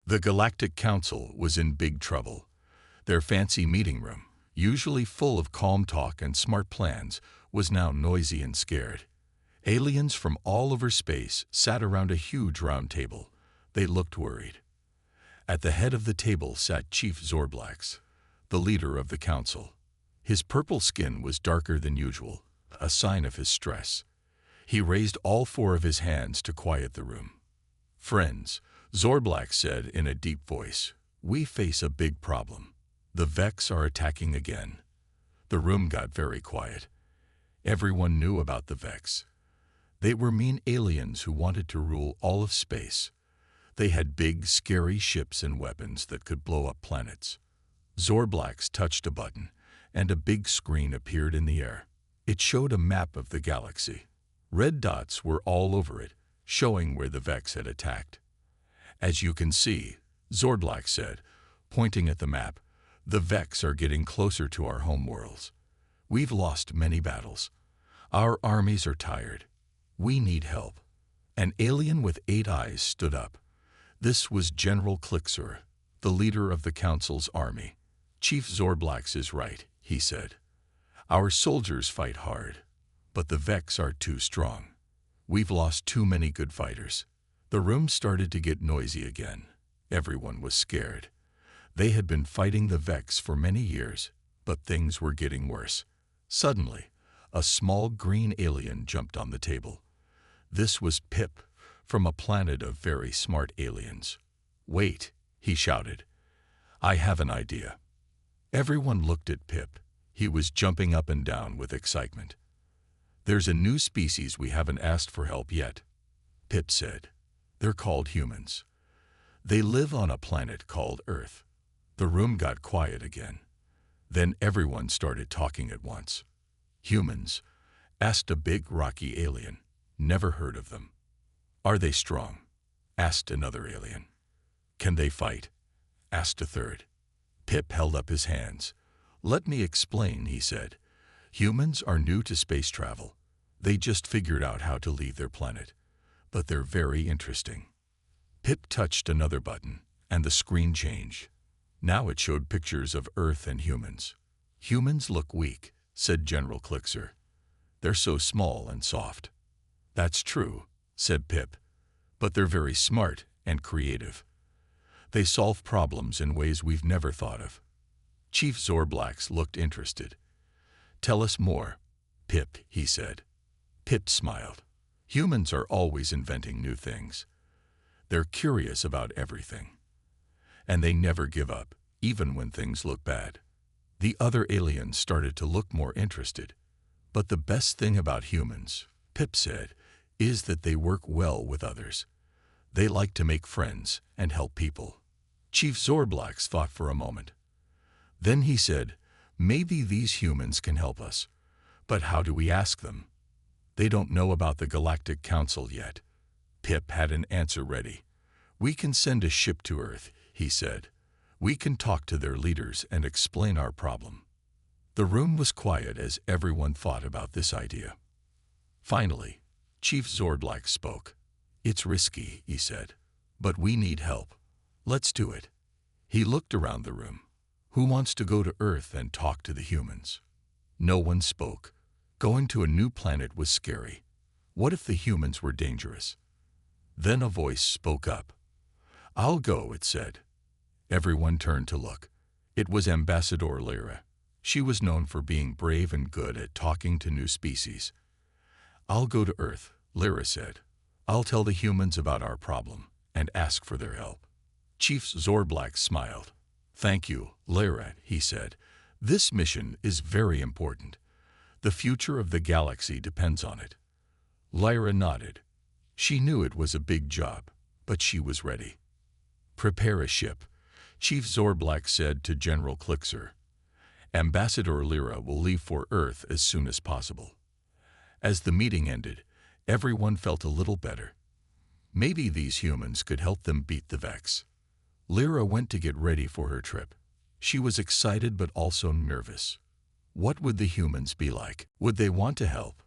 The Galactic Council was in big trouble. Their fancy meeting room, usually full of calm talk and smart plans, was now noisy and scared. Aliens from all over space sat around a huge round table. They looked worried. At the head of the table sat Chief Zorblax, the leader of the council. His purple skin was darker than usual, a sign of his stress. He raised all four of his hands to quiet the room. "Friends," Zorblax said in a deep voice, "we face a big problem. The Vex are attacking again." The room got very quiet. Everyone knew about the Vex. They were mean aliens who wanted to rule all of space. They had big, scary ships and weapons that could blow up planets. Zorblax touched a button, and a big screen appeared in the air. It showed a map of the galaxy. Red dots were all over it, showing where the Vex had attacked. "As you can see," Zorblax said, pointing at the map, "the Vex are getting closer to our homeworlds. We've lost many battles. Our armies are tired. We need help." An alien with 8 eyes stood up. This was General Klixer, the leader of the Council's army. "Chief Zorblax is right," he said. "Our soldiers fight hard, but the Vex are too strong. We've lost too many good fighters." The room started to get noisy again. Everyone was scared. They had been fighting the Vex for many years, but things were getting worse. Suddenly, a small green alien jumped on the table. This was Pip, from a planet of very smart aliens. "Wait," he shouted. "I have an idea." Everyone looked at Pip. He was jumping up and down with excitement. "There's a new species we haven't asked for help yet," Pip said. "They're called humans. They live on a planet called Earth." The room got quiet again. Then everyone started talking at once. "Humans?" asked a big rocky alien. "Never heard of them." "Are they strong?" asked another alien. "Can they fight?" asked a third. Pip held up his hands. "Let me explain," he said. "Humans are new to space travel. They just figured out how to leave their planet. But they're very interesting." Pip touched another button, and the screen changed. Now it showed pictures of Earth and humans. "Humans look weak," said General Klixer. "They're so small and soft." "That's true," said Pip. "But they're very smart and creative. They solve problems in ways we've never thought of." Chief Zorblax looked interested. "Tell us more, Pip," he said. Pip smiled. "Humans are always inventing new things. They're curious about everything. And they never give up, even when things look bad." The other aliens started to look more interested. "But the best thing about humans," Pip said, "is that they work well with others. They like to make friends and help people." Chief Zorblax thought for a moment. Then he said, "Maybe these humans can help us. But how do we ask them? They don't know about the Galactic Council yet." Pip had an answer ready. "We can send a ship to Earth," he said. "We can talk to their leaders and explain our problem." The room was quiet as everyone thought about this idea. Finally, Chief Zorblax spoke. "It's risky," he said, "but we need help. Let's do it." He looked around the room. "Who wants to go to Earth and talk to the humans?" No one spoke. Going to a new planet was scary. What if the humans were dangerous? Then a voice spoke up. "I'll go," it said. Everyone turned to look. It was Ambassador Lyra. She was known for being brave and good at talking to new species. "I'll go to Earth," Lyra said. "I'll tell the humans about our problem and ask for their help." Chief Zorblax smiled. "Thank you, Lyra," he said. "This mission is very important. The future of the galaxy depends on it." Lyra nodded. She knew it was a big job, but she was ready. "Prepare a ship," Chief Zorblax said to General Klixer. "Ambassador Lyra will leave for Earth as soon as possible." As the meeting ended, everyone felt a little better. Maybe these humans could help them beat the Vex. Lyra went to get ready for her trip. She was excited but also nervous. What would the humans be like? Would they want to help?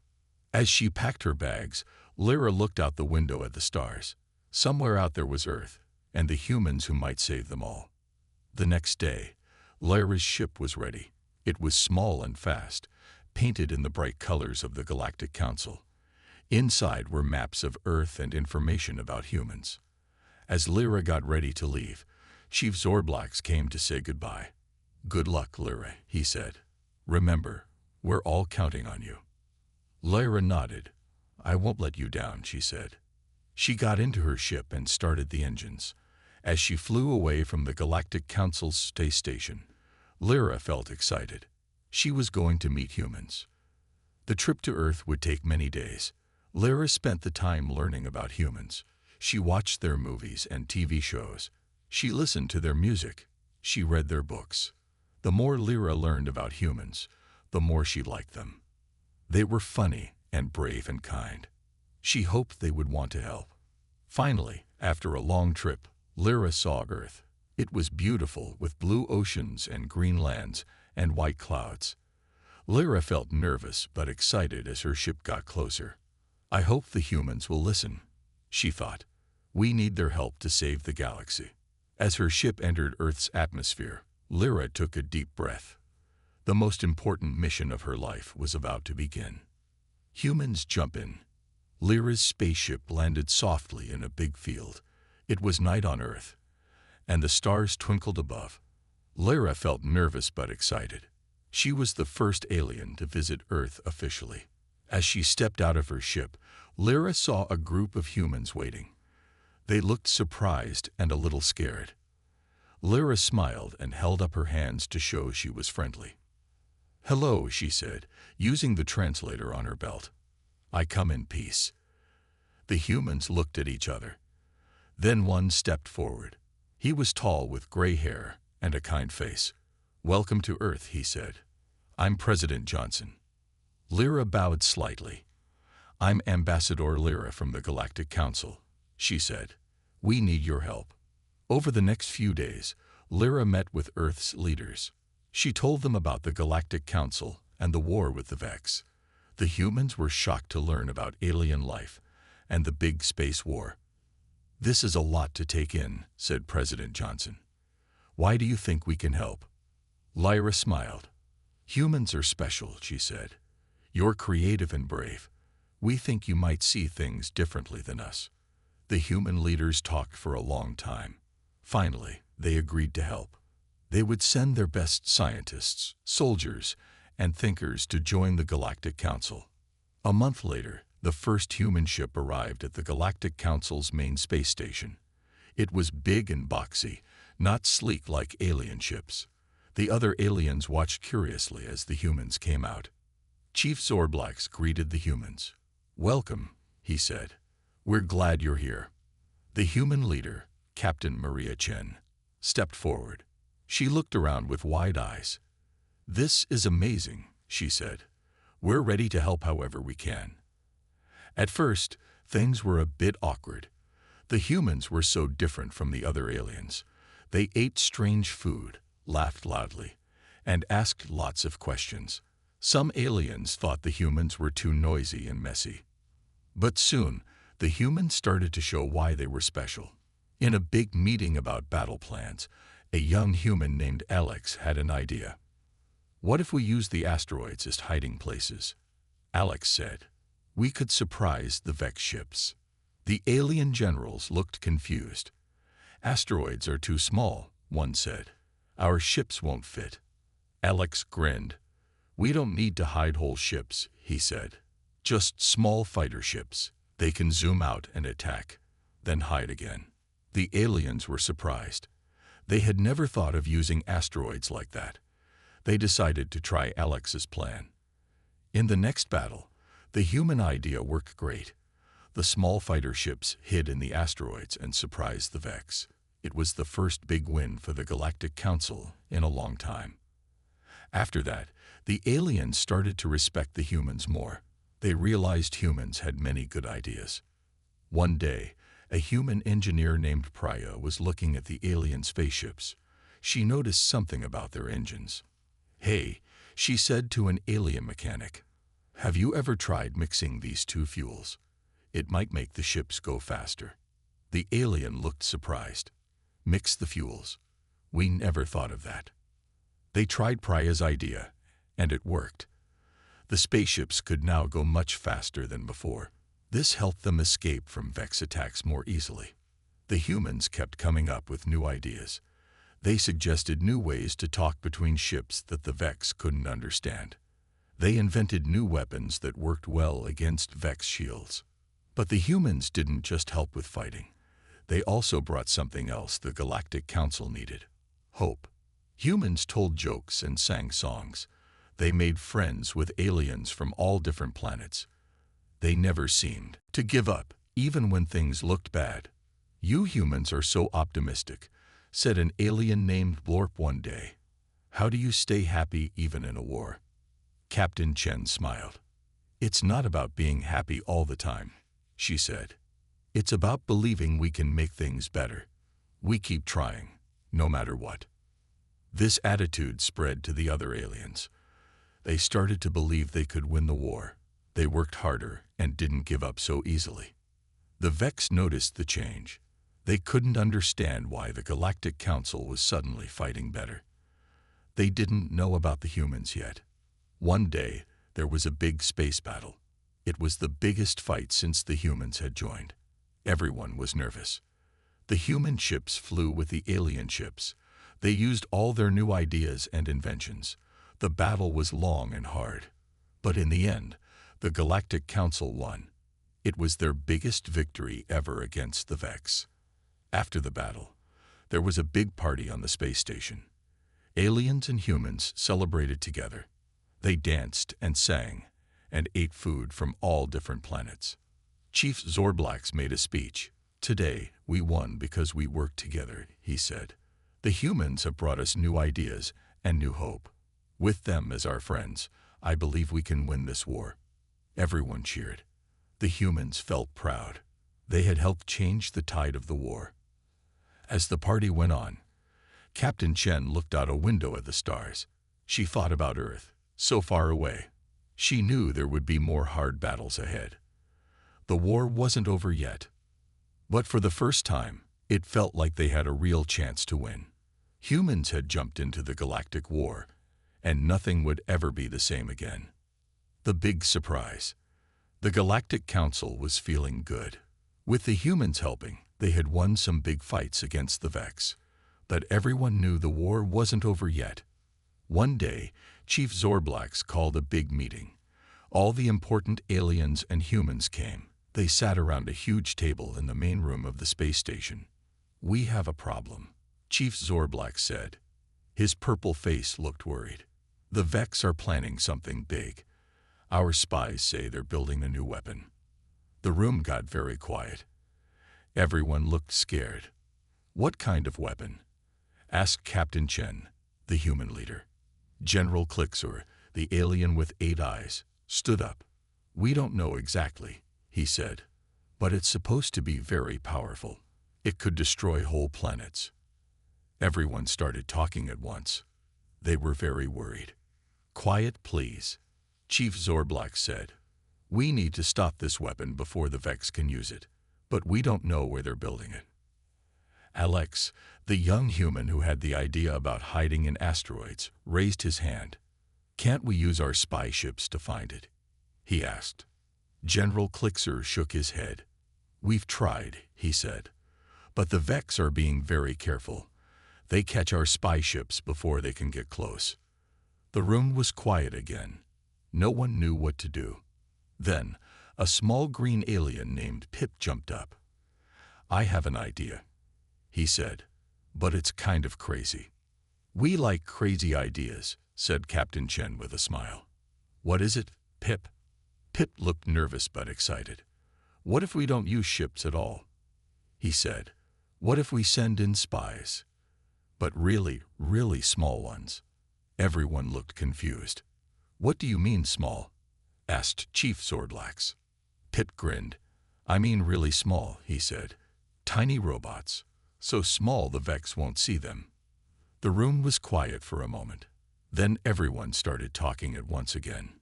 As she packed her bags, Lyra looked out the window at the stars. Somewhere out there was Earth, and the humans who might save them all. The next day, Lyra's ship was ready. It was small and fast, painted in the bright colors of the Galactic Council. Inside were maps of Earth and information about humans. As Lyra got ready to leave, Chief Zorblax came to say goodbye. "Good luck, Lyra," he said. "Remember, we're all counting on you." Lyra nodded. "I won't let you down," she said. She got into her ship and started the engines. As she flew away from the Galactic Council's space station, Lyra felt excited. She was going to meet humans. The trip to Earth would take many days. Lyra spent the time learning about humans. She watched their movies and TV shows. She listened to their music. She read their books. The more Lyra learned about humans, the more she liked them. They were funny and brave and kind. She hoped they would want to help. Finally, after a long trip, Lyra saw Earth. It was beautiful, with blue oceans and green lands and white clouds. Lyra felt nervous but excited as her ship got closer. "I hope the humans will listen," she thought. "We need their help to save the galaxy." As her ship entered Earth's atmosphere, Lyra took a deep breath. The most important mission of her life was about to begin. Humans jump in. Lyra's spaceship landed softly in a big field. It was night on Earth, and the stars twinkled above. Lyra felt nervous but excited. She was the first alien to visit Earth officially. As she stepped out of her ship, Lyra saw a group of humans waiting. They looked surprised and a little scared. Lyra smiled and held up her hands to show she was friendly. "Hello," she said, using the translator on her belt. "I come in peace." The humans looked at each other. Then one stepped forward. He was tall with gray hair and a kind face. "Welcome to Earth," he said. "I'm President Johnson." Lyra bowed slightly. "I'm Ambassador Lyra from the Galactic Council," she said. "We need your help." Over the next few days, Lyra met with Earth's leaders. She told them about the Galactic Council and the war with the Vex. The humans were shocked to learn about alien life and the big space war. "This is a lot to take in," said President Johnson. "Why do you think we can help?" Lyra smiled. "Humans are special," she said. "You're creative and brave. We think you might see things differently than us." The human leaders talked for a long time. Finally, they agreed to help. They would send their best scientists, soldiers, and thinkers to join the Galactic Council. A month later, the first human ship arrived at the Galactic Council's main space station. It was big and boxy, not sleek like alien ships. The other aliens watched curiously as the humans came out. Chief Zorblax greeted the humans. "Welcome," he said. "We're glad you're here." The human leader, Captain Maria Chen, stepped forward. She looked around with wide eyes. "This is amazing," she said. "We're ready to help however we can." At first, things were a bit awkward. The humans were so different from the other aliens. They ate strange food, laughed loudly, and asked lots of questions. Some aliens thought the humans were too noisy and messy. But soon, the humans started to show why they were special. In a big meeting about battle plans, a young human named Alex had an idea. "What if we use the asteroids as hiding places?" Alex said. "We could surprise the Vex ships." The alien generals looked confused. "Asteroids are too small," one said. "Our ships won't fit." Alex grinned. "We don't need to hide whole ships," he said. "Just small fighter ships. They can zoom out and attack, then hide again." The aliens were surprised. They had never thought of using asteroids like that. They decided to try Alex's plan. In the next battle, the human idea worked great. The small fighter ships hid in the asteroids and surprised the Vex. It was the first big win for the Galactic Council in a long time. After that, the aliens started to respect the humans more. They realized humans had many good ideas. One day, a human engineer named Priya was looking at the alien spaceships. She noticed something about their engines. "Hey," she said to an alien mechanic, "have you ever tried mixing these two fuels? It might make the ships go faster." The alien looked surprised. Mix the fuels. We never thought of that. They tried Praya's idea, and it worked. The spaceships could now go much faster than before. This helped them escape from Vex attacks more easily. The humans kept coming up with new ideas. They suggested new ways to talk between ships that the Vex couldn't understand. They invented new weapons that worked well against Vex shields. But the humans didn't just help with fighting. They also brought something else the Galactic Council needed: hope. Humans told jokes and sang songs. They made friends with aliens from all different planets. They never seemed to give up, even when things looked bad. "You humans are so optimistic," said an alien named Blorp one day. "How do you stay happy even in a war?" Captain Chen smiled. "It's not about being happy all the time," she said. "It's about believing we can make things better. We keep trying, no matter what." This attitude spread to the other aliens. They started to believe they could win the war. They worked harder and didn't give up so easily. The Vex noticed the change. They couldn't understand why the Galactic Council was suddenly fighting better. They didn't know about the humans yet. One day, there was a big space battle. It was the biggest fight since the humans had joined. Everyone was nervous. The human ships flew with the alien ships. They used all their new ideas and inventions. The battle was long and hard. But in the end, the Galactic Council won. It was their biggest victory ever against the Vex. After the battle, there was a big party on the space station. Aliens and humans celebrated together. They danced and sang and ate food from all different planets. Chief Zorblax made a speech. "Today, we won because we worked together," he said. "The humans have brought us new ideas and new hope. With them as our friends, I believe we can win this war." Everyone cheered. The humans felt proud. They had helped change the tide of the war. As the party went on, Captain Chen looked out a window at the stars. She thought about Earth, so far away. She knew there would be more hard battles ahead. The war wasn't over yet. But for the first time, it felt like they had a real chance to win. Humans had jumped into the Galactic War, and nothing would ever be the same again. The big surprise. The Galactic Council was feeling good. With the humans helping, they had won some big fights against the Vex. But everyone knew the war wasn't over yet. One day, Chief Zorblax called a big meeting. All the important aliens and humans came. They sat around a huge table in the main room of the space station. "We have a problem," Chief Zorblax said. His purple face looked worried. "The Vex are planning something big. Our spies say they're building a new weapon." The room got very quiet. Everyone looked scared. "What kind of weapon?" asked Captain Chen, the human leader. General Klixor, the alien with 8 eyes, stood up. "We don't know exactly," he said, "but it's supposed to be very powerful. It could destroy whole planets." Everyone started talking at once. They were very worried. "Quiet, please," Chief Zorblax said. "We need to stop this weapon before the Vex can use it, but we don't know where they're building it." Alex, the young human who had the idea about hiding in asteroids, raised his hand. "Can't we use our spy ships to find it?" he asked. General Klixor shook his head. "We've tried," he said, "but the Vex are being very careful. They catch our spy ships before they can get close." The room was quiet again. No one knew what to do. Then, a small green alien named Pip jumped up. "I have an idea," he said, "but it's kind of crazy." "We like crazy ideas," said Captain Chen with a smile. "What is it, Pip?" Pip looked nervous but excited. "What if we don't use ships at all?" he said. "What if we send in spies? But really, really small ones." Everyone looked confused. "What do you mean small?" asked Chief Zorblax. Pip grinned. "I mean really small," he said. "Tiny robots. So small the Vex won't see them." The room was quiet for a moment. Then everyone started talking at once again.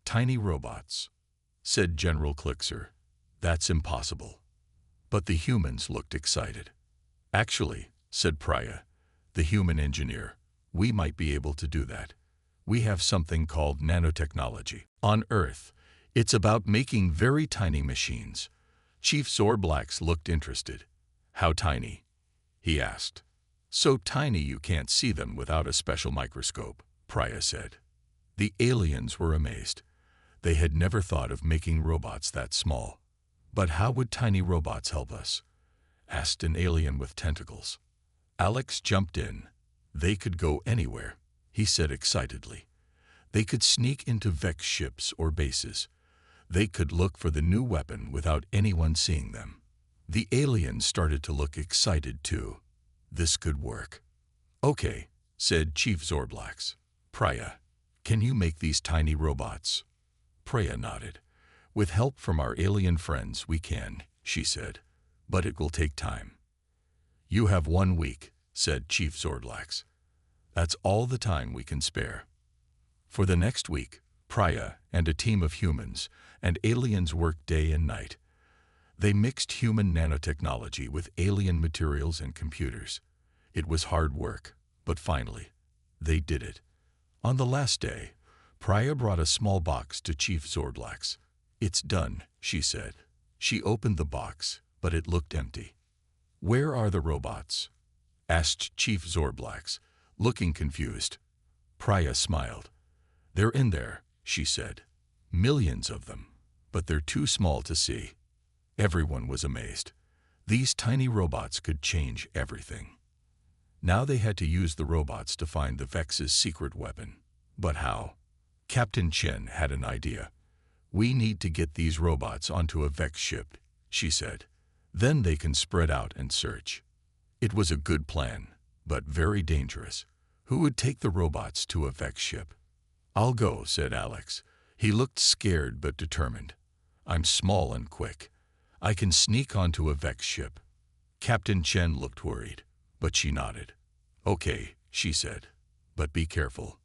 "Tiny robots," said General Klixor. "That's impossible." But the humans looked excited. "Actually," said Priya, the human engineer. We might be able to do that. We have something called nanotechnology. On Earth, it's about making very tiny machines. Chief Zorblax looked interested. How tiny? He asked. So tiny you can't see them without a special microscope, Priya said. The aliens were amazed. They had never thought of making robots that small. But how would tiny robots help us? Asked an alien with tentacles. Alex jumped in. They could go anywhere, he said excitedly. They could sneak into Vex ships or bases. They could look for the new weapon without anyone seeing them. The aliens started to look excited too. This could work. Okay, said Chief Zorblax. Priya, can you make these tiny robots? Priya nodded. With help from our alien friends, we can, she said. But it will take time. You have 1 week, said Chief Zorblax. That's all the time we can spare. For the next week, Priya and a team of humans and aliens worked day and night. They mixed human nanotechnology with alien materials and computers. It was hard work, but finally, they did it. On the last day, Priya brought a small box to Chief Zorblax. It's done, she said. She opened the box, but it looked empty. Where are the robots? Asked Chief Zorblax, looking confused. Priya smiled. They're in there, she said. Millions of them, but they're too small to see. Everyone was amazed. These tiny robots could change everything. Now they had to use the robots to find the Vex's secret weapon. But how? Captain Chen had an idea. We need to get these robots onto a Vex ship, she said. Then they can spread out and search. It was a good plan, but very dangerous. Who would take the robots to a Vex ship? I'll go, said Alex. He looked scared but determined. I'm small and quick. I can sneak onto a Vex ship. Captain Chen looked worried, but she nodded. Okay, she said, but be careful.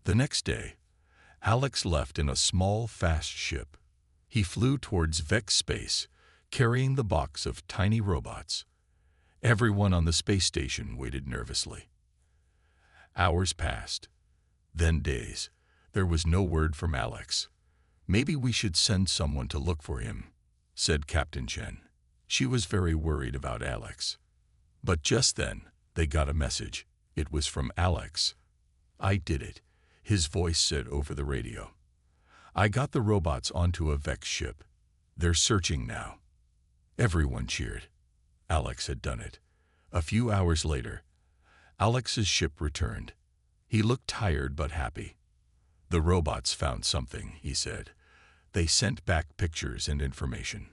The next day, Alex left in a small, fast ship. He flew towards Vex space, carrying the box of tiny robots. Everyone on the space station waited nervously. Hours passed, then days. There was no word from Alex. Maybe we should send someone to look for him, said Captain Chen. She was very worried about Alex. But just then, they got a message. It was from Alex. I did it, his voice said over the radio. I got the robots onto a Vex ship. They're searching now. Everyone cheered. Alex had done it. A few hours later, Alex's ship returned. He looked tired but happy. The robots found something, he said. They sent back pictures and information.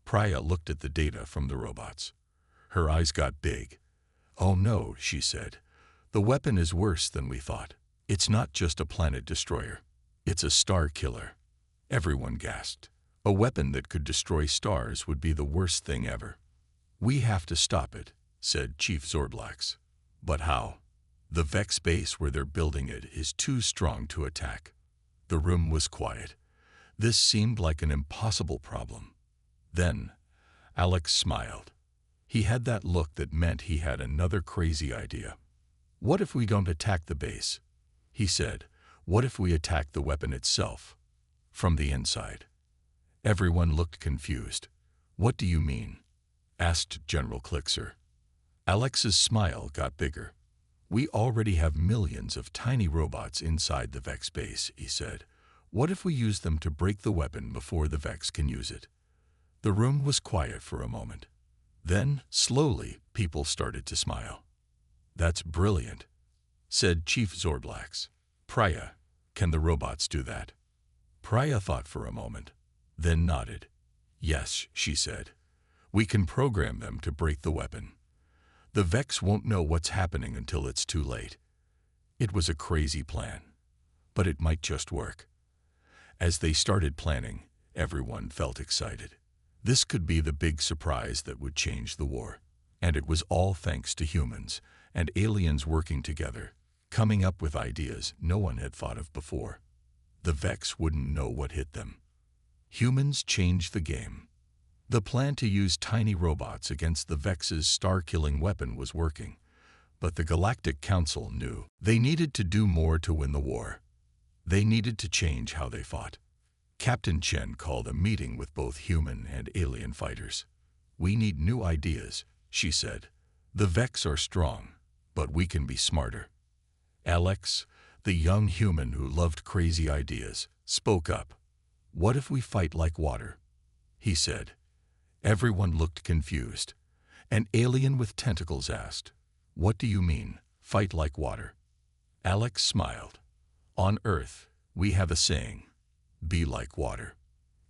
Priya looked at the data from the robots. Her eyes got big. Oh no, she said. The weapon is worse than we thought. It's not just a planet destroyer. It's a star killer. Everyone gasped. A weapon that could destroy stars would be the worst thing ever. We have to stop it, said Chief Zorblax. But how? The Vex base where they're building it is too strong to attack. The room was quiet. This seemed like an impossible problem. Then, Alex smiled. He had that look that meant he had another crazy idea. What if we don't attack the base? He said, what if we attack the weapon itself? From the inside. Everyone looked confused. What do you mean? Asked General Klixer. Alex's smile got bigger. We already have millions of tiny robots inside the Vex base, he said. What if we use them to break the weapon before the Vex can use it? The room was quiet for a moment. Then, slowly, people started to smile. That's brilliant, said Chief Zorblax. Priya, can the robots do that? Priya thought for a moment, then nodded. Yes, she said. We can program them to break the weapon. The Vex won't know what's happening until it's too late. It was a crazy plan, but it might just work. As they started planning, everyone felt excited. This could be the big surprise that would change the war. And it was all thanks to humans and aliens working together, coming up with ideas no one had thought of before. The Vex wouldn't know what hit them. Humans changed the game. The plan to use tiny robots against the Vex's star-killing weapon was working. But the Galactic Council knew they needed to do more to win the war. They needed to change how they fought. Captain Chen called a meeting with both human and alien fighters. "We need new ideas," she said. "The Vex are strong, but we can be smarter." Alex, the young human who loved crazy ideas, spoke up. "What if we fight like water?" he said. Everyone looked confused. An alien with tentacles asked, "What do you mean, fight like water?" Alex smiled. "On Earth, we have a saying, be like water.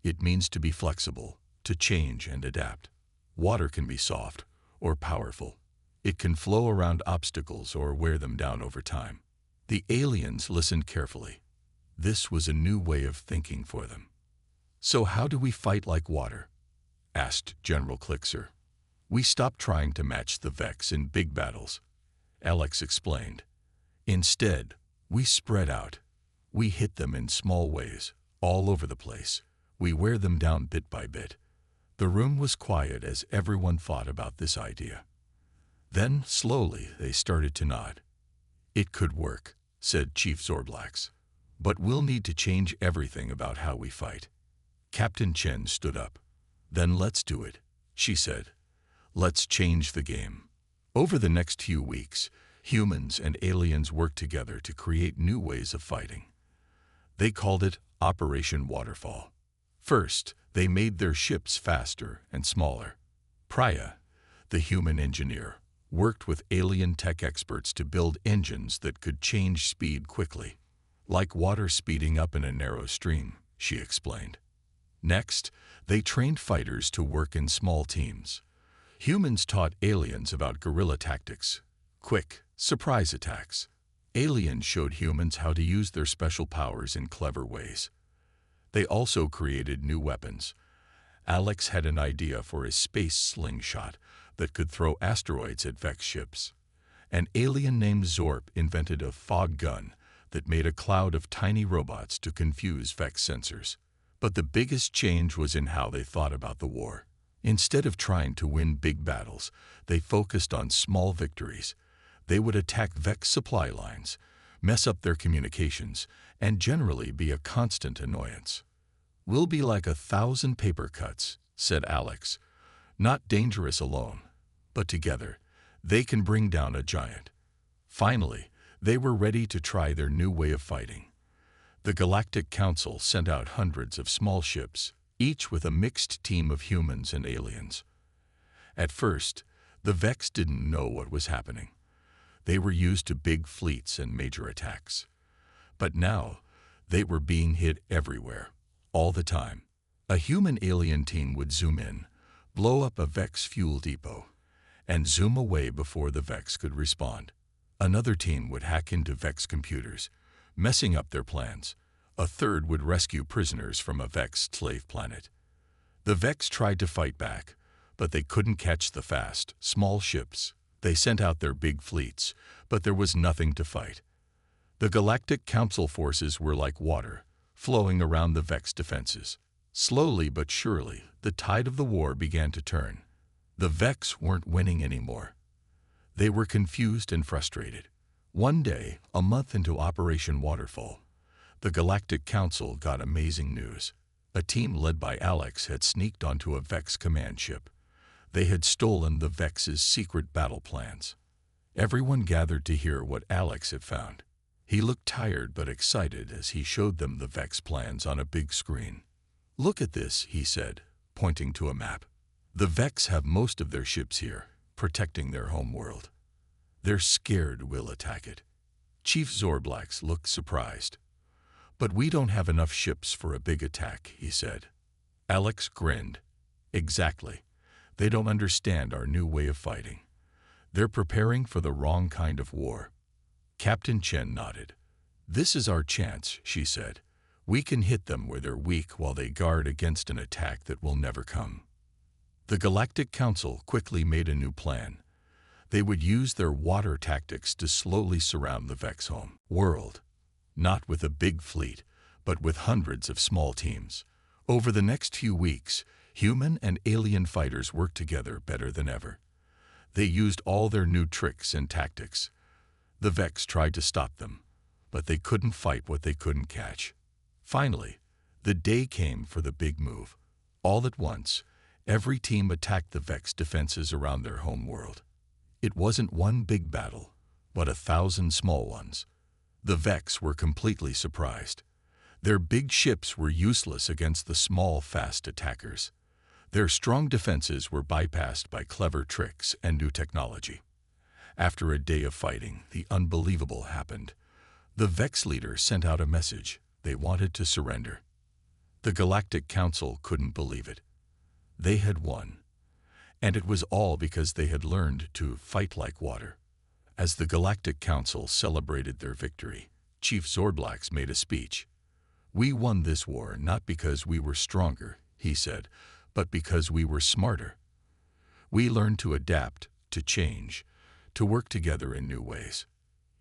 It means to be flexible, to change and adapt. Water can be soft or powerful. It can flow around obstacles or wear them down over time." The aliens listened carefully. This was a new way of thinking for them. "So how do we fight like water?" asked General Klixer. "We stop trying to match the Vex in big battles," Alex explained. "Instead, we spread out. We hit them in small ways, all over the place. We wear them down bit by bit." The room was quiet as everyone thought about this idea. Then, slowly, they started to nod. "It could work," said Chief Zorblax. "But we'll need to change everything about how we fight." Captain Chen stood up. "Then let's do it," she said. "Let's change the game." Over the next few weeks, humans and aliens worked together to create new ways of fighting. They called it Operation Waterfall. First, they made their ships faster and smaller. Priya, the human engineer, worked with alien tech experts to build engines that could change speed quickly, like water speeding up in a narrow stream, she explained. Next, they trained fighters to work in small teams. Humans taught aliens about guerrilla tactics, quick, surprise attacks. Aliens showed humans how to use their special powers in clever ways. They also created new weapons. Alex had an idea for a space slingshot that could throw asteroids at Vex ships. An alien named Zorp invented a fog gun that made a cloud of tiny robots to confuse Vex sensors. But the biggest change was in how they thought about the war. Instead of trying to win big battles, they focused on small victories. They would attack Vex supply lines, mess up their communications, and generally be a constant annoyance. "We'll be like 1,000 paper cuts," said Alex. "Not dangerous alone, but together, they can bring down a giant." Finally, they were ready to try their new way of fighting. The Galactic Council sent out hundreds of small ships, each with a mixed team of humans and aliens. At first, the Vex didn't know what was happening. They were used to big fleets and major attacks. But now, they were being hit everywhere, all the time. A human-alien team would zoom in, blow up a Vex fuel depot, and zoom away before the Vex could respond. Another team would hack into Vex computers, messing up their plans. A third would rescue prisoners from a Vex slave planet. The Vex tried to fight back, but they couldn't catch the fast, small ships. They sent out their big fleets, but there was nothing to fight. The Galactic Council forces were like water, flowing around the Vex defenses. Slowly but surely, the tide of the war began to turn. The Vex weren't winning anymore. They were confused and frustrated. One day, a month into Operation Waterfall, the Galactic Council got amazing news. A team led by Alex had sneaked onto a Vex command ship. They had stolen the Vex's secret battle plans. Everyone gathered to hear what Alex had found. He looked tired but excited as he showed them the Vex plans on a big screen. "Look at this," he said, pointing to a map. "The Vex have most of their ships here, protecting their home world. They're scared we'll attack it." Chief Zorblax looked surprised. "But we don't have enough ships for a big attack," he said. Alex grinned. "Exactly. They don't understand our new way of fighting. They're preparing for the wrong kind of war." Captain Chen nodded. "This is our chance," she said. "We can hit them where they're weak while they guard against an attack that will never come." The Galactic Council quickly made a new plan. They would use their water tactics to slowly surround the Vex home world, not with a big fleet, but with hundreds of small teams. Over the next few weeks, human and alien fighters worked together better than ever. They used all their new tricks and tactics. The Vex tried to stop them, but they couldn't fight what they couldn't catch. Finally, the day came for the big move. All at once, every team attacked the Vex defenses around their home world. It wasn't one big battle, but 1,000 small ones. The Vex were completely surprised. Their big ships were useless against the small, fast attackers. Their strong defenses were bypassed by clever tricks and new technology. After a day of fighting, the unbelievable happened. The Vex leader sent out a message. They wanted to surrender. The Galactic Council couldn't believe it. They had won. And it was all because they had learned to fight like water. As the Galactic Council celebrated their victory, Chief Zorblax made a speech. "We won this war not because we were stronger," he said, "but because we were smarter. We learned to adapt, to change, to work together in new ways."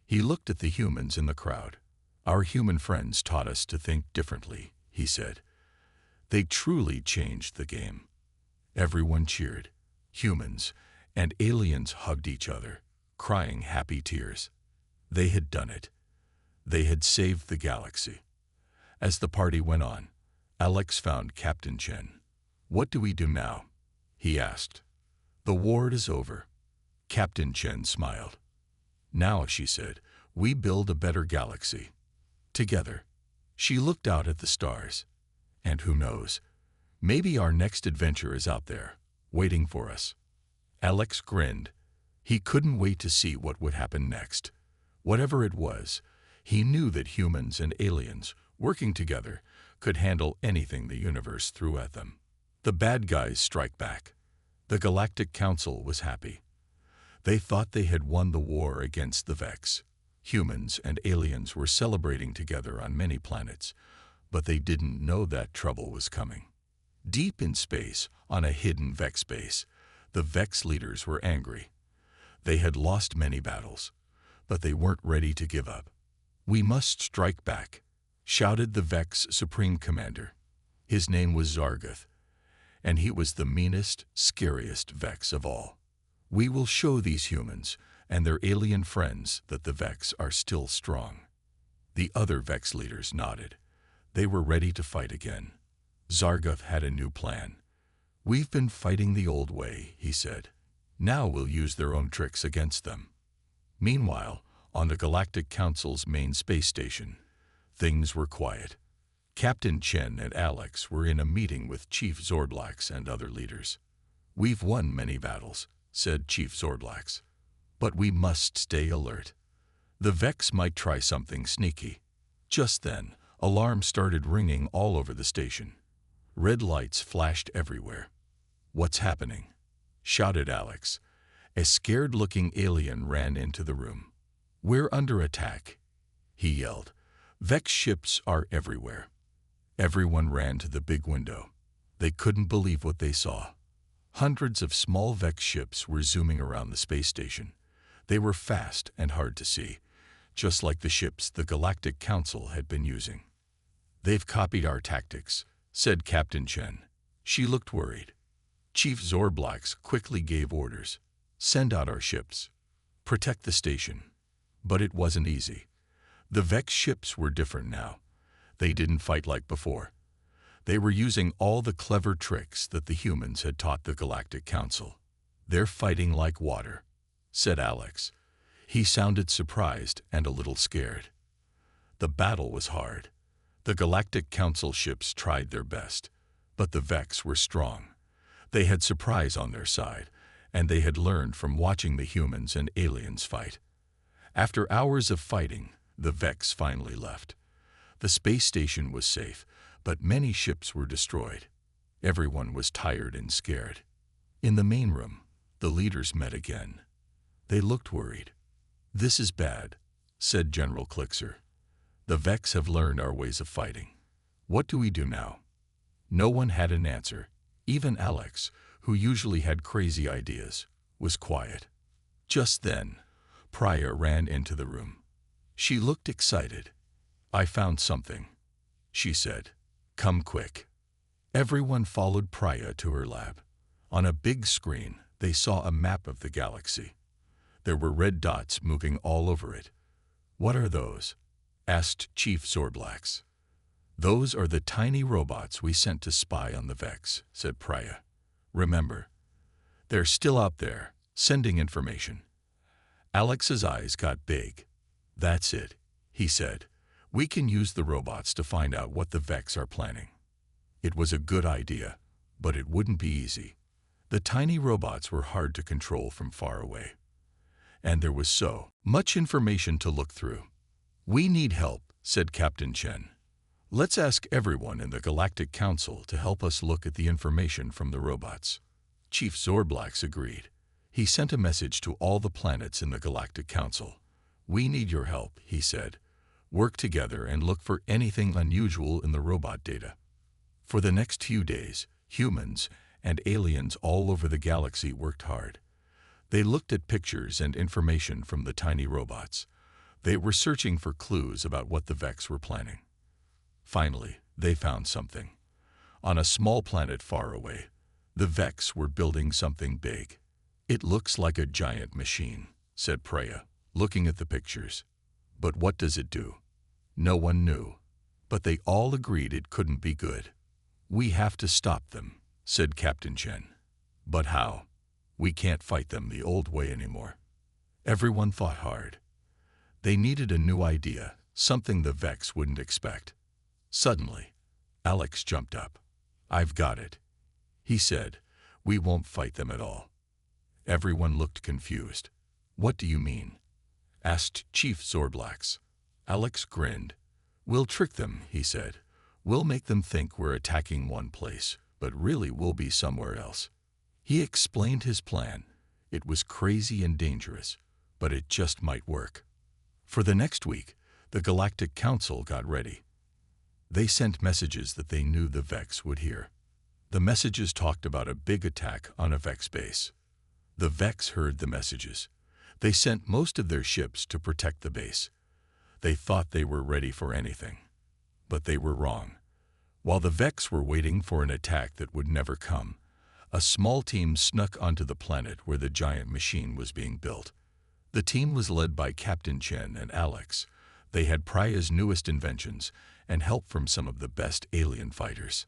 He looked at the humans in the crowd. "Our human friends taught us to think differently," he said. "They truly changed the game." Everyone cheered. Humans and aliens hugged each other, crying happy tears. They had done it. They had saved the galaxy. As the party went on, Alex found Captain Chen. "What do we do now?" he asked. "The war is over." Captain Chen smiled. "Now," she said, "we build a better galaxy. Together." She looked out at the stars. "And who knows? Maybe our next adventure is out there, waiting for us." Alex grinned. He couldn't wait to see what would happen next. Whatever it was, he knew that humans and aliens, working together, could handle anything the universe threw at them. The bad guys strike back. The Galactic Council was happy. They thought they had won the war against the Vex. Humans and aliens were celebrating together on many planets, but they didn't know that trouble was coming. Deep in space, on a hidden Vex base, the Vex leaders were angry. They had lost many battles, but they weren't ready to give up. "We must strike back," shouted the Vex Supreme Commander. His name was Zargoth, and he was the meanest, scariest Vex of all. "We will show these humans and their alien friends that the Vex are still strong." The other Vex leaders nodded. They were ready to fight again. Zargoth had a new plan. "We've been fighting the old way," he said. "Now we'll use their own tricks against them." Meanwhile, on the Galactic Council's main space station, things were quiet. Captain Chen and Alex were in a meeting with Chief Zorblax and other leaders. "We've won many battles," said Chief Zorblax, "but we must stay alert. The Vex might try something sneaky." Just then, alarms started ringing all over the station. Red lights flashed everywhere. "What's happening?" shouted Alex. A scared-looking alien ran into the room. "We're under attack," he yelled. "Vex ships are everywhere." Everyone ran to the big window. They couldn't believe what they saw. Hundreds of small Vex ships were zooming around the space station. They were fast and hard to see, just like the ships the Galactic Council had been using. "They've copied our tactics," said Captain Chen. She looked worried. Chief Zorblax quickly gave orders. "Send out our ships. Protect the station." But it wasn't easy. The Vex ships were different now. They didn't fight like before. They were using all the clever tricks that the humans had taught the Galactic Council. "They're fighting like water," said Alex. He sounded surprised and a little scared. The battle was hard. The Galactic Council ships tried their best, but the Vex were strong. They had surprise on their side, and they had learned from watching the humans and aliens fight. After hours of fighting, the Vex finally left. The space station was safe, but many ships were destroyed. Everyone was tired and scared. In the main room, the leaders met again. They looked worried. "This is bad," said General Klixer. "The Vex have learned our ways of fighting. What do we do now?" No one had an answer. Even Alex, who usually had crazy ideas, was quiet. Just then, Priya ran into the room. She looked excited. "I found something," she said. "Come quick." Everyone followed Priya to her lab. On a big screen, They saw a map of the galaxy. There were red dots moving all over it. "What are those?" asked Chief Zorblax. "Those are the tiny robots we sent to spy on the Vex," said Priya. "Remember, they're still out there, sending information." Alex's eyes got big. "That's it," he said. "We can use the robots to find out what the Vex are planning." It was a good idea, but it wouldn't be easy. The tiny robots were hard to control from far away. And there was so much information to look through. "We need help," said Captain Chen. "Let's ask everyone in the Galactic Council to help us look at the information from the robots." Chief Zorblax agreed. He sent a message to all the planets in the Galactic Council. "We need your help," he said. "Work together and look for anything unusual in the robot data." For the next few days, humans and aliens all over the galaxy worked hard. They looked at pictures and information from the tiny robots. They were searching for clues about what the Vex were planning. Finally, they found something. On a small planet far away, the Vex were building something big. "It looks like a giant machine," said Priya, looking at the pictures. "But what does it do?" No one knew, but they all agreed it couldn't be good. "We have to stop them," said Captain Chen. "But how? We can't fight them the old way anymore." Everyone thought hard. They needed a new idea, something the Vex wouldn't expect. Suddenly, Alex jumped up. "I've got it," he said. "We won't fight them at all." Everyone looked confused. "What do you mean?" asked Chief Zorblax. Alex grinned. "We'll trick them," he said. "We'll make them think we're attacking one place, but really we'll be somewhere else." He explained his plan. It was crazy and dangerous, but it just might work. For the next week, the Galactic Council got ready. They sent messages that they knew the Vex would hear. The messages talked about a big attack on a Vex base. The Vex heard the messages. They sent most of their ships to protect the base. They thought they were ready for anything. But they were wrong. While the Vex were waiting for an attack that would never come, a small team snuck onto the planet where the giant machine was being built. The team was led by Captain Chen and Alex. They had Priya's newest inventions and help from some of the best alien fighters.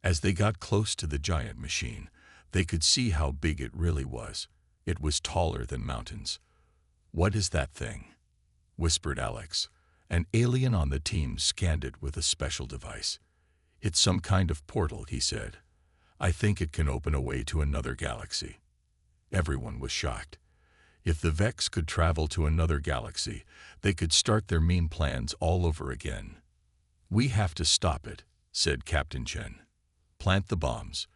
As they got close to the giant machine, they could see how big it really was. It was taller than mountains. "What is that thing?" whispered Alex. An alien on the team scanned it with a special device. "It's some kind of portal," he said. "I think it can open a way to another galaxy." Everyone was shocked. If the Vex could travel to another galaxy, they could start their mean plans all over again. "We have to stop it," said Captain Chen. "Plant the bombs.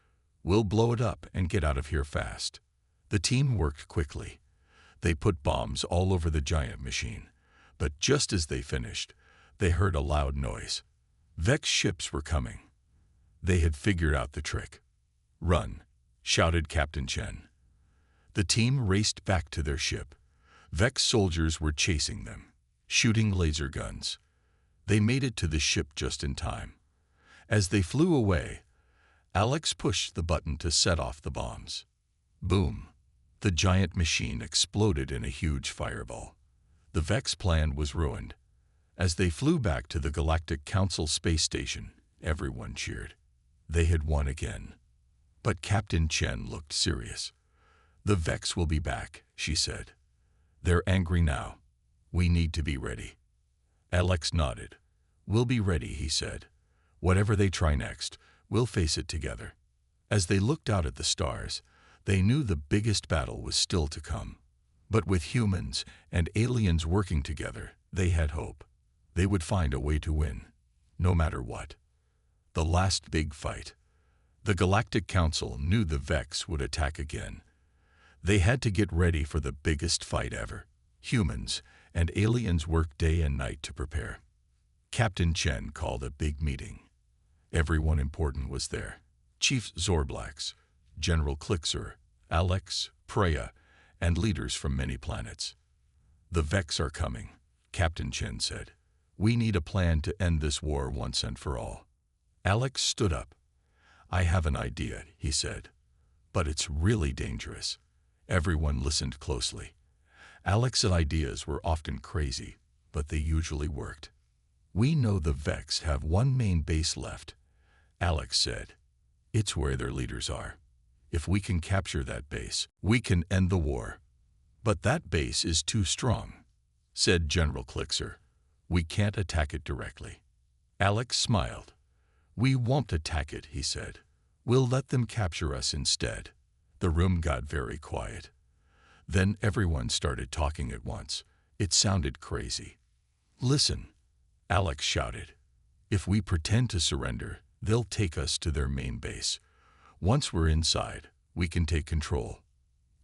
We'll blow it up and get out of here fast." The team worked quickly. They put bombs all over the giant machine. But just as they finished, they heard a loud noise. Vex ships were coming. They had figured out the trick. "Run," shouted Captain Chen. The team raced back to their ship. Vex soldiers were chasing them, shooting laser guns. They made it to the ship just in time. As they flew away, Alex pushed the button to set off the bombs. Boom! The giant machine exploded in a huge fireball. The Vex plan was ruined. As they flew back to the Galactic Council space station, everyone cheered. They had won again. But Captain Chen looked serious. "The Vex will be back," she said. "They're angry now. We need to be ready." Alex nodded. "We'll be ready," he said. "Whatever they try next, we'll face it together." As they looked out at the stars, they knew the biggest battle was still to come. But with humans and aliens working together, they had hope. They would find a way to win, no matter what. The last big fight. The Galactic Council knew the Vex would attack again. They had to get ready for the biggest fight ever. Humans and aliens worked day and night to prepare. Captain Chen called a big meeting. Everyone important was there. Chief Zorblax, General Klixer, Alex, Priya, and leaders from many planets. "The Vex are coming," Captain Chen said. "We need a plan to end this war once and for all." Alex stood up. "I have an idea," he said. "But it's really dangerous. Everyone listened closely. Alex's ideas were often crazy, but they usually worked. "We know the Vex have one main base left," Alex said. "It's where their leaders are. If we can capture that base, we can end the war." "But that base is too strong," said General Klixer. "We can't attack it directly." Alex smiled. "We won't attack it," he said. "We'll let them capture us instead." The room got very quiet. Then everyone started talking at once. It sounded crazy. "Listen," Alex shouted. "If we pretend to surrender, they'll take us to their main base. Once we're inside, we can take control."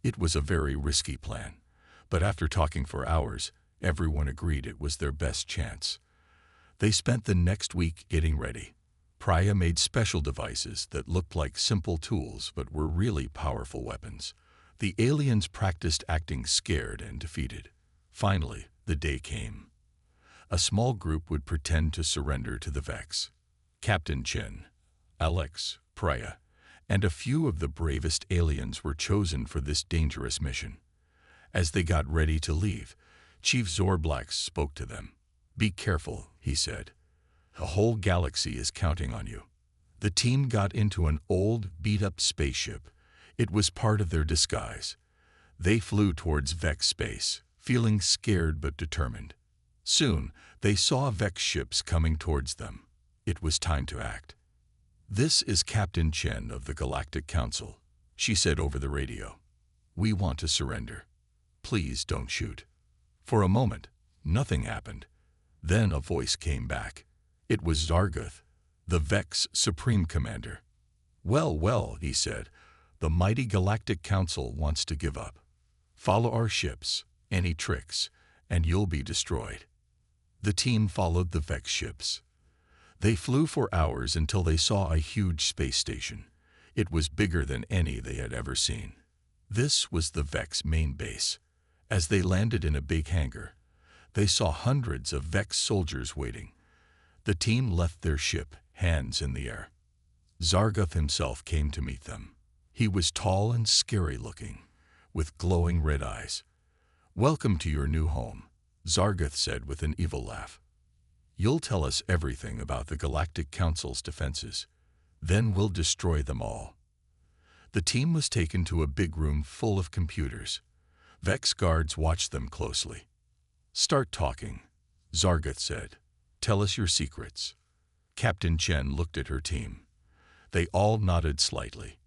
It was a very risky plan, but after talking for hours, everyone agreed it was their best chance. They spent the next week getting ready. Priya made special devices that looked like simple tools but were really powerful weapons. The aliens practiced acting scared and defeated. Finally, the day came. A small group would pretend to surrender to the Vex. Captain Chen, Alex, Priya, and a few of the bravest aliens were chosen for this dangerous mission. As they got ready to leave, Chief Zorblax spoke to them. "Be careful," he said. "A whole galaxy is counting on you." The team got into an old, beat-up spaceship. It was part of their disguise. They flew towards Vex space, feeling scared but determined. Soon, they saw Vex ships coming towards them. It was time to act. "This is Captain Chen of the Galactic Council," she said over the radio. "We want to surrender. Please don't shoot." For a moment, nothing happened. Then a voice came back. It was Zargoth, the Vex Supreme Commander. "Well, well," he said, "the mighty Galactic Council wants to give up. Follow our ships, any tricks, and you'll be destroyed." The team followed the Vex ships. They flew for hours until they saw a huge space station. It was bigger than any they had ever seen. This was the Vex main base. As they landed in a big hangar, they saw hundreds of Vex soldiers waiting. The team left their ship, hands in the air. Zargoth himself came to meet them. He was tall and scary-looking, with glowing red eyes. "Welcome to your new home," Zargoth said with an evil laugh. "You'll tell us everything about the Galactic Council's defenses. Then we'll destroy them all." The team was taken to a big room full of computers. Vex guards watched them closely. "Start talking," Zargoth said. "Tell us your secrets." Captain Chen looked at her team. They all nodded slightly.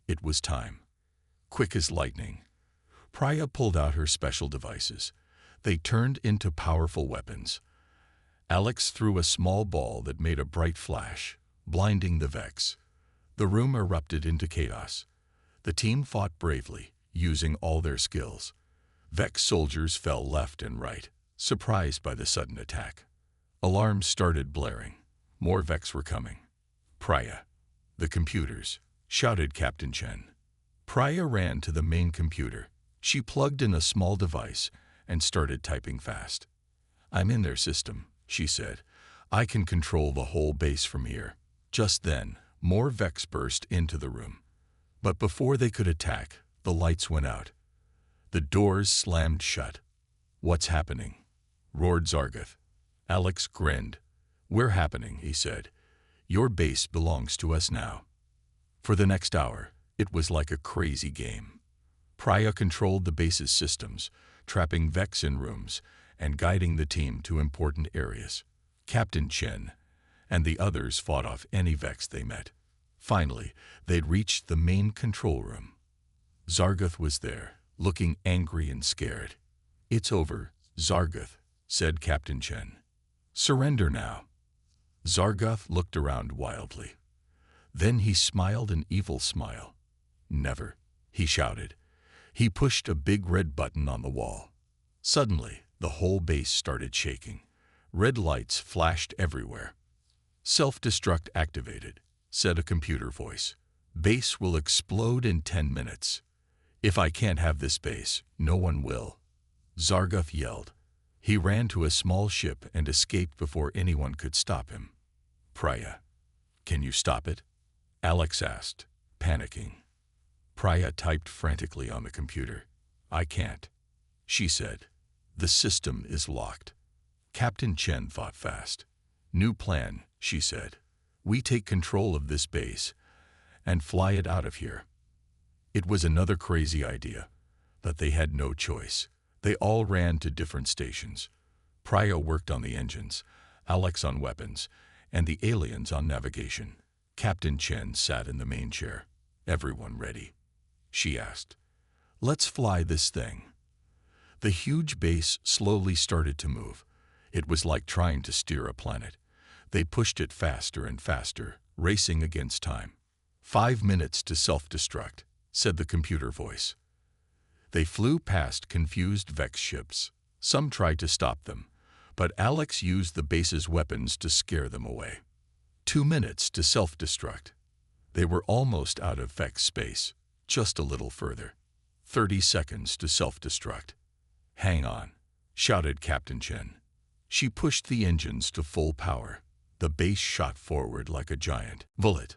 It was time. Quick as lightning, Priya pulled out her special devices. They turned into powerful weapons. Alex threw a small ball that made a bright flash, blinding the Vex. The room erupted into chaos. The team fought bravely, using all their skills. Vex soldiers fell left and right, surprised by the sudden attack. Alarms started blaring. More Vex were coming. "Priya, the computers," shouted Captain Chen. Priya ran to the main computer. She plugged in a small device and started typing fast. "I'm in their system," she said. "I can control the whole base from here." Just then, more Vex burst into the room. But before they could attack, the lights went out. The doors slammed shut. "What's happening?" roared Zargoth. Alex grinned. "We're happening," he said. "Your base belongs to us now." For the next hour, it was like a crazy game. Priya controlled the base's systems, trapping Vex in rooms and guiding the team to important areas. Captain Chen and the others fought off any Vex they met. Finally, they'd reached the main control room. Zargoth was there, looking angry and scared. "It's over, Zargoth," said Captain Chen. "Surrender now." Zargoth looked around wildly. Then he smiled an evil smile. "Never," he shouted. He pushed a big red button on the wall. Suddenly, the whole base started shaking. Red lights flashed everywhere. "Self-destruct activated," said a computer voice. "Base will explode in 10 minutes. If I can't have this base, no one will." Zargoth yelled. He ran to a small ship and escaped before anyone could stop him. "Priya, can you stop it?" Alex asked, panicking. Priya typed frantically on the computer. I can't, she said. The system is locked. Captain Chen thought fast. New plan, she said. We take control of this base and fly it out of here. It was another crazy idea, but they had no choice. They all ran to different stations. Priya worked on the engines, Alex on weapons, and the aliens on navigation. Captain Chen sat in the main chair. Everyone ready? She asked. Let's fly this thing. The huge base slowly started to move. It was like trying to steer a planet. They pushed it faster and faster, racing against time. 5 minutes to self-destruct, said the computer voice. They flew past confused Vex ships. Some tried to stop them, but Alex used the base's weapons to scare them away. 2 minutes to self-destruct. They were almost out of Vex space, just a little further. 30 seconds to self-destruct. Hang on, shouted Captain Chen. She pushed the engines to full power. The base shot forward like a giant bullet.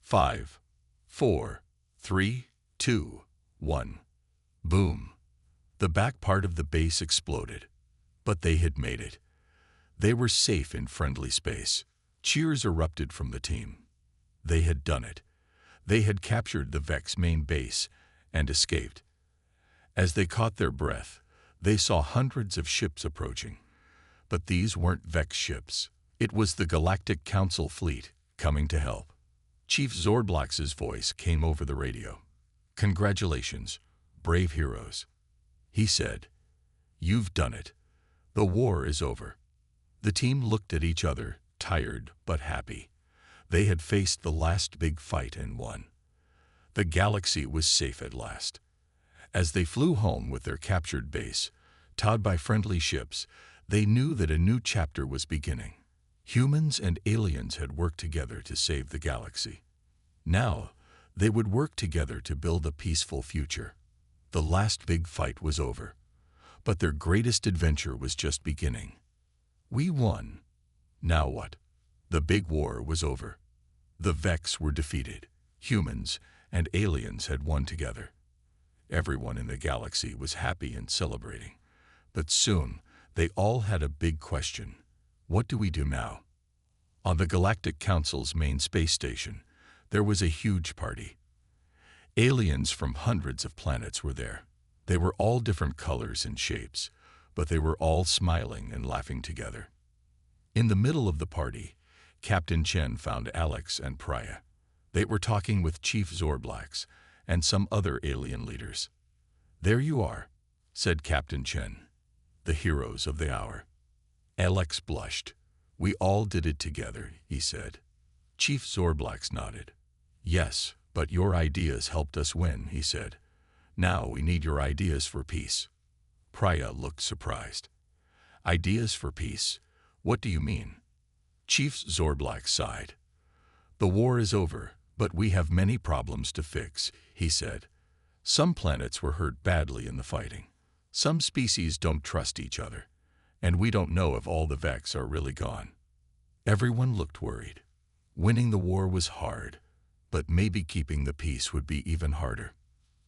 5, 4, 3, 2, 1. Boom. The back part of the base exploded. But they had made it. They were safe in friendly space. Cheers erupted from the team. They had done it. They had captured the Vex main base and escaped. As they caught their breath, they saw hundreds of ships approaching. But these weren't Vex ships. It was the Galactic Council fleet coming to help. Chief Zorblax's voice came over the radio. Congratulations, brave heroes. He said, You've done it. The war is over. The team looked at each other, tired but happy. They had faced the last big fight and won. The galaxy was safe at last. As they flew home with their captured base, towed by friendly ships, they knew that a new chapter was beginning. Humans and aliens had worked together to save the galaxy. Now, they would work together to build a peaceful future. The last big fight was over, but their greatest adventure was just beginning. We won. Now what? The big war was over. The Vex were defeated. Humans and aliens had won together. Everyone in the galaxy was happy and celebrating. But soon, they all had a big question. What do we do now? On the Galactic Council's main space station, there was a huge party. Aliens from hundreds of planets were there. They were all different colors and shapes, but they were all smiling and laughing together. In the middle of the party, Captain Chen found Alex and Priya. They were talking with Chief Zorblax and some other alien leaders. There you are, said Captain Chen. The heroes of the hour. Alex blushed. We all did it together, he said. Chief Zorblax nodded. Yes, but your ideas helped us win, he said. Now we need your ideas for peace. Priya looked surprised. Ideas for peace? What do you mean? Chief Zorblax sighed. The war is over, but we have many problems to fix, he said. Some planets were hurt badly in the fighting. Some species don't trust each other, and we don't know if all the Vex are really gone. Everyone looked worried. Winning the war was hard, but maybe keeping the peace would be even harder.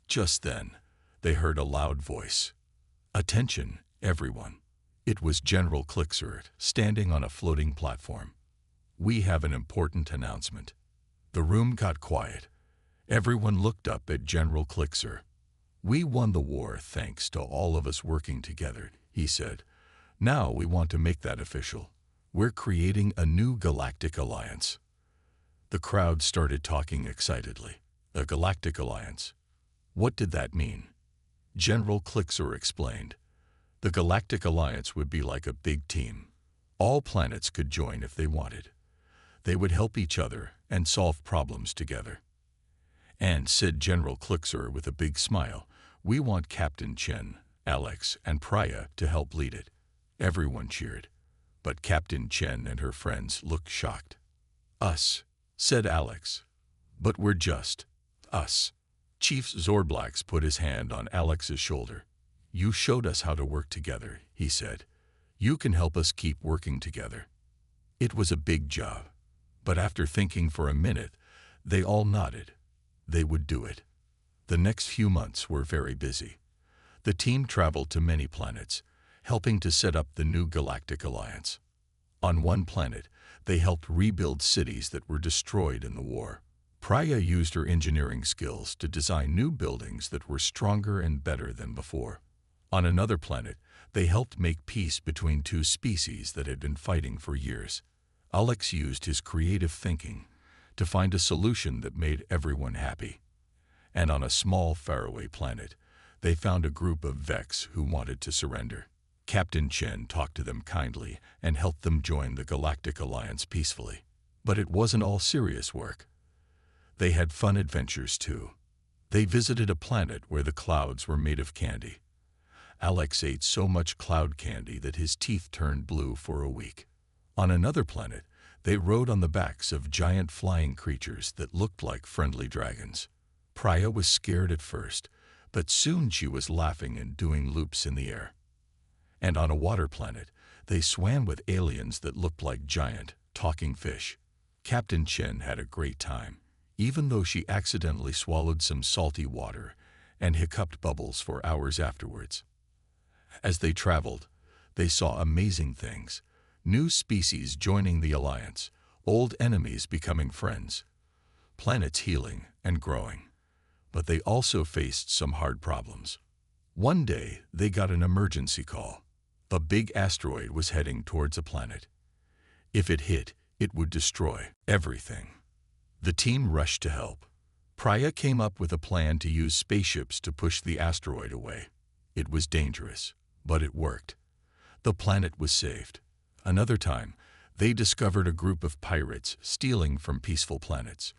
Just then, they heard a loud voice. Attention, everyone. It was General Clixert, standing on a floating platform. We have an important announcement. The room got quiet. Everyone looked up at General Clixer. We won the war thanks to all of us working together, he said. Now we want to make that official. We're creating a new galactic alliance. The crowd started talking excitedly. A galactic alliance. What did that mean? General Clixer explained. The Galactic Alliance would be like a big team. All planets could join if they wanted. They would help each other and solve problems together. And, said General Clixer with a big smile, we want Captain Chen, Alex, and Priya to help lead it. Everyone cheered, but Captain Chen and her friends looked shocked. Us, said Alex. But we're just us. Chief Zorblax put his hand on Alex's shoulder. You showed us how to work together, he said. You can help us keep working together. It was a big job, but after thinking for a minute, they all nodded. They would do it. The next few months were very busy. The team traveled to many planets, helping to set up the new Galactic Alliance. On one planet, they helped rebuild cities that were destroyed in the war. Priya used her engineering skills to design new buildings that were stronger and better than before. On another planet, they helped make peace between two species that had been fighting for years. Alex used his creative thinking to find a solution that made everyone happy. And on a small, faraway planet, they found a group of Vex who wanted to surrender. Captain Chen talked to them kindly and helped them join the Galactic Alliance peacefully. But it wasn't all serious work. They had fun adventures too. They visited a planet where the clouds were made of candy. Alex ate so much cloud candy that his teeth turned blue for a week. On another planet, they rode on the backs of giant flying creatures that looked like friendly dragons. Priya was scared at first, but soon she was laughing and doing loops in the air. And on a water planet, they swam with aliens that looked like giant, talking fish. Captain Chen had a great time, even though she accidentally swallowed some salty water and hiccuped bubbles for hours afterwards. As they traveled, they saw amazing things. New species joining the Alliance, old enemies becoming friends, planets healing and growing. But they also faced some hard problems. One day, they got an emergency call. A big asteroid was heading towards a planet. If it hit, it would destroy everything. The team rushed to help. Priya came up with a plan to use spaceships to push the asteroid away. It was dangerous, but it worked. The planet was saved. Another time, they discovered a group of pirates stealing from peaceful planets.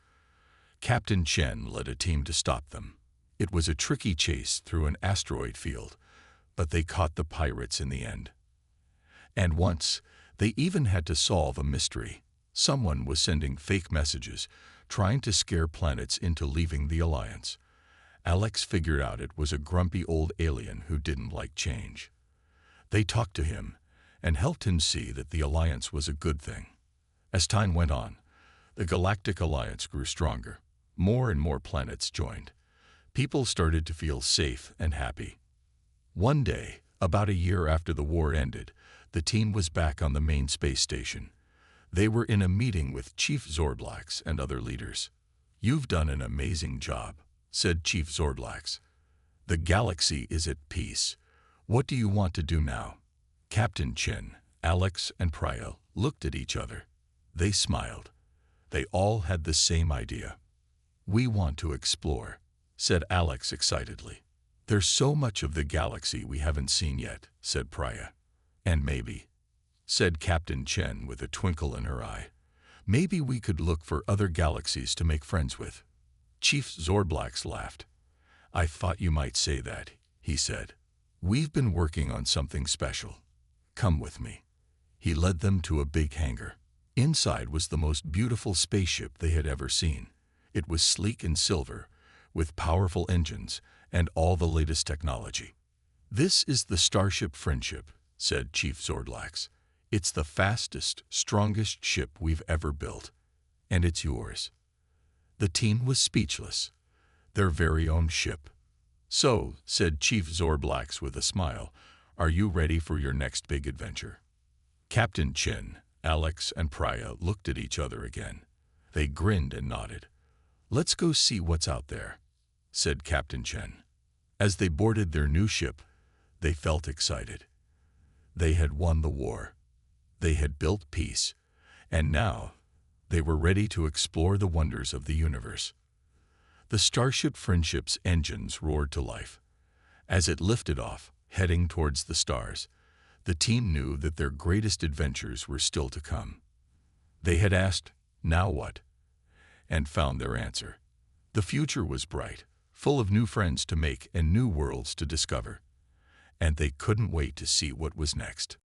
Captain Chen led a team to stop them. It was a tricky chase through an asteroid field, but they caught the pirates in the end. And once, they even had to solve a mystery. Someone was sending fake messages, trying to scare planets into leaving the Alliance. Alex figured out it was a grumpy old alien who didn't like change. They talked to him and helped him see that the Alliance was a good thing. As time went on, the Galactic Alliance grew stronger. More and more planets joined. People started to feel safe and happy. One day, about a year after the war ended, the team was back on the main space station. They were in a meeting with Chief Zordlax and other leaders. "You've done an amazing job," said Chief Zordlax. "The galaxy is at peace. What do you want to do now?" Captain Chen, Alex, and Priya looked at each other. They smiled. They all had the same idea. "We want to explore," said Alex excitedly. "There's so much of the galaxy we haven't seen yet," said Priya. "And maybe," said Captain Chen with a twinkle in her eye, "maybe we could look for other galaxies to make friends with." Chief Zordlax laughed. "I thought you might say that," he said. "We've been working on something special. Come with me." He led them to a big hangar. Inside was the most beautiful spaceship they had ever seen. It was sleek and silver, with powerful engines and all the latest technology. "This is the Starship Friendship," said Chief Zordlax. "It's the fastest, strongest ship we've ever built, and it's yours." The team was speechless. Their very own ship. "So," said Chief Zordlax with a smile, "are you ready for your next big adventure?" Captain Chen, Alex, and Priya looked at each other again. They grinned and nodded. "Let's go see what's out there," said Captain Chen. As they boarded their new ship, they felt excited. They had won the war. They had built peace. And now, they were ready to explore the wonders of the universe. The Starship Friendship's engines roared to life. As it lifted off, heading towards the stars, the team knew that their greatest adventures were still to come. They had asked, "Now what?" and found their answer. The future was bright, full of new friends to make and new worlds to discover. And they couldn't wait to see what was next.